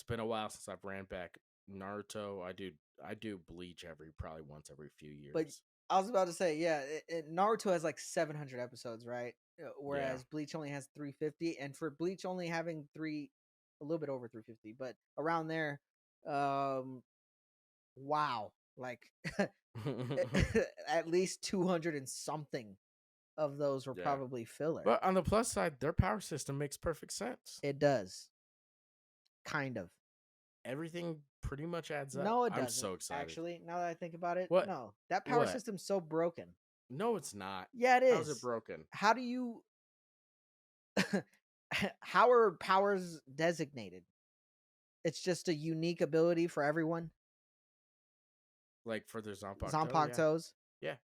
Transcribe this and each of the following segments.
It's been a while since I've ran back Naruto. I do Bleach probably once every few But years. I was about to say, yeah, Naruto has like 700 episodes, right? Yeah. Whereas Bleach only has 350, and for Bleach only having a little bit over 350, but around there, um, wow, like at least 200 and something of those were Yeah. probably filler. But on the plus side, their power system makes perfect sense. It does, kind of. Everything pretty much adds up. No, it I'm doesn't. so excited. Actually, now that I think about it, What? no, that power What? system's so broken. No, it's not. Yeah, it How's it is. broken? How do you? How are powers designated? It's just a unique ability for everyone. Like for their Zanpakuto? Yeah. Zanpakutos. Yeah.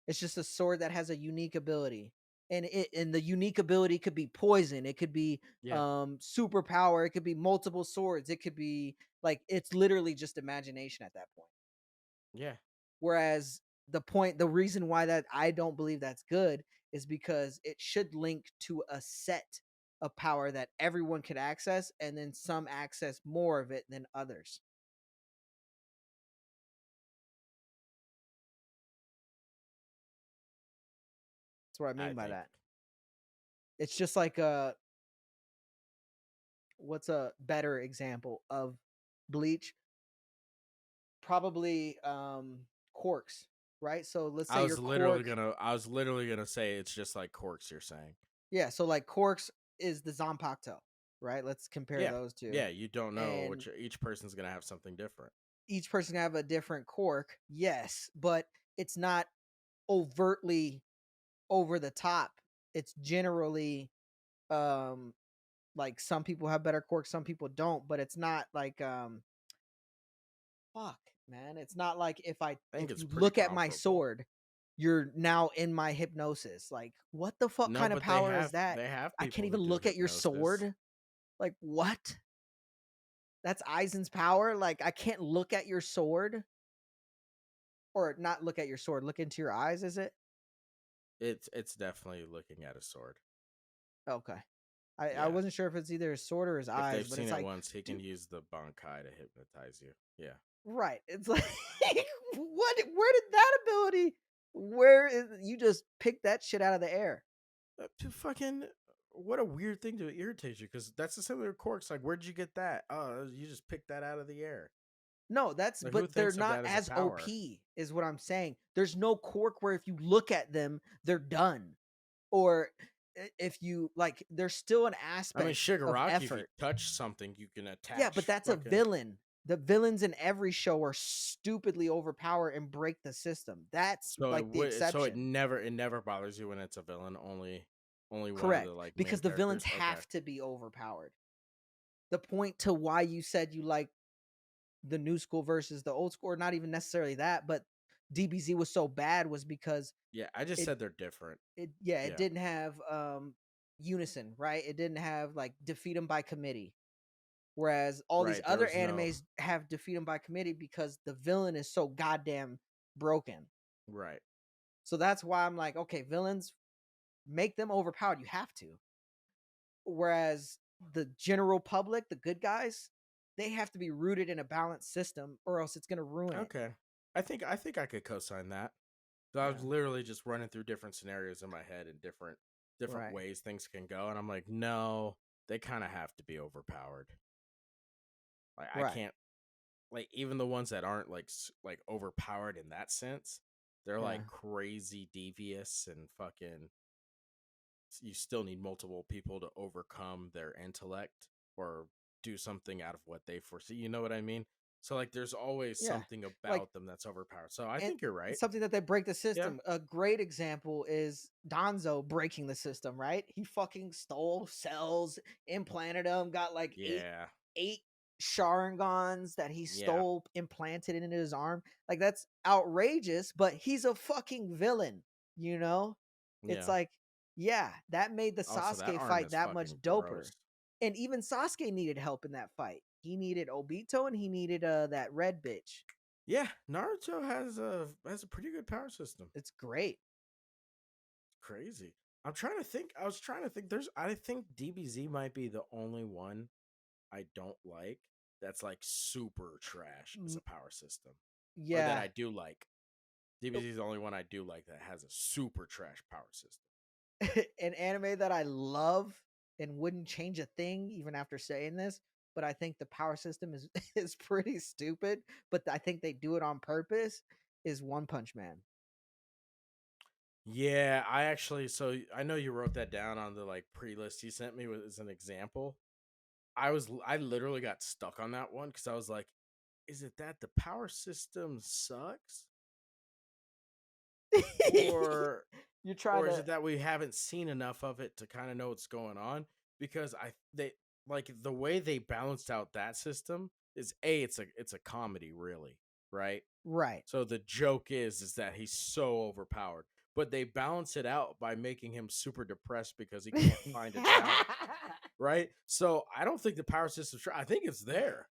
It's just a sword that has a unique ability, and the unique ability could be poison. It could be Yeah. super power. It could be multiple swords. It could be like it's literally just imagination at that point. Yeah. Whereas the reason why that I don't believe that's good is because it should link to a set of power that everyone could access, and then some access more of it than others. That's what I I mean by think. that. It's just like what's a better example of Bleach? Probably Quarks, right? So let's say your Quark, I was literally gonna say it's just like Corks you're saying. yeah. So like Quarks is the Zanpakuto, right? Let's compare Yeah. those two, Yeah, you don't know and which each person's gonna have something different. each person can have a different Quark, yes, but it's not overtly over the top. It's generally um like some people have better Quarks, some people don't, but it's not like fuck, man. It's not like I think if it's you pretty look at my comparable. sword, you're now in my hypnosis. Like, what the fuck No, kind of but power is that? they have I can't people who even do look at your hypnosis. sword. Like, what? That's Aizen's power? Like, I can't look at your sword? Or not look at your sword, look into your eyes, is it? It's definitely looking at a sword. Okay. I Yeah. wasn't sure if it's either his sword or his If eyes, they've but seen it's it like, once, he can dude, use the Bankai to hypnotize you. Yeah. right. It's like, where did that ability? Where is you just picked that shit out of the air? To fucking what a weird thing to irritate you because that's a similar quirks. Like, where'd you get that? Oh, you just picked that out of the air. No, that's Like, who but they're thinks of not that as a as power? OP is what I'm saying. There's no quirk where if you look at them, they're done. Or if you like there's still an I mean, aspect of Shigaraki, if you effort. touch something, you can Yeah, but attach that's a fucking. villain. The villains in every show are stupidly overpowered and break the system. That's like the So exception. it never bothers you when it's a villain. Only one of the Correct. like main Because the villains characters. Okay. have to be overpowered. The point to why you said you like the new school versus the old school, or not even necessarily that, but DBZ was so bad was because Yeah, I just it said they're different. it Yeah. didn't have unison, right? It didn't have like defeat them by committee. Whereas all these Right. There other was no. animes have defeat them by committee because the villain is so goddamn broken. Right. So that's why I'm like, okay, villains, make them overpowered. You have to. Whereas the general public, the good guys, they have to be rooted in a balanced system or else it's going to ruin it. Okay. I think I could co-sign that. So I was Yeah. literally just running through different scenarios in my head and different Right. ways things can go, and I'm like, no, they kind of have to be overpowered. Like I Right. can't like even the ones that aren't like overpowered in that sense, they're Yeah. like crazy devious and fucking. You still need multiple people to overcome their intellect or do something out of what they foresee. You know what I mean? So like, there's always Yeah. something Like about them that's overpowered. So I and think you're right. something that they break the Yeah. system. A great example is Donzo breaking the system, right? He fucking stole cells, implanted them, got like Yeah. eight Sharingans that he Yeah. stole, implanted into his arm. Like that's outrageous, but he's a fucking villain, you know? It's Yeah. like, yeah, that made the Also, that Sasuke arm fight is that much fucking doper. gross. And even Sasuke needed help in that fight. He needed Obito and he needed that red bitch. Yeah, Naruto has a pretty good power system. It's great. Crazy. I'm trying to think. I was trying to think. I think DBZ might be the only one I don't like. that's like super trash as Mm, a power system, or that yeah. I do like. DBZ is the only one I do like that has a super trash power system. An anime that I love and wouldn't change a thing even after saying this, but I think the power system is is pretty stupid, but I think they do it on purpose is One Punch Man. Yeah, I actually, so I know you wrote that down on the like pre-list you sent me as an example. I literally got stuck on that one because I was like, is it that the power system sucks, or You try or is to it that we haven't seen enough of it to kind of know what's going on? Because they like the way they balanced out that system is it's a comedy, really, right? right. So the joke is that he's so overpowered, but they balance it out by making him super depressed because he can't find a challenge, right? So I don't think the power system's I think it's there.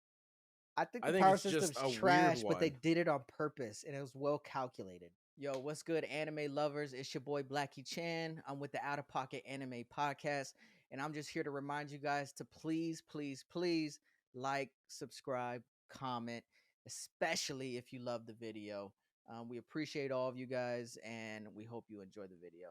I think I the think power it's just system's a weird trash, but they one. did it on purpose and it was well calculated. Yo, what's good, anime lovers? It's your boy Blackie Chan. I'm with the Out of Pocket Anime Podcast, and I'm just here to remind you guys to please, please, please like, subscribe, comment, especially if you love the video. We appreciate all of you guys, and we hope you enjoy the video.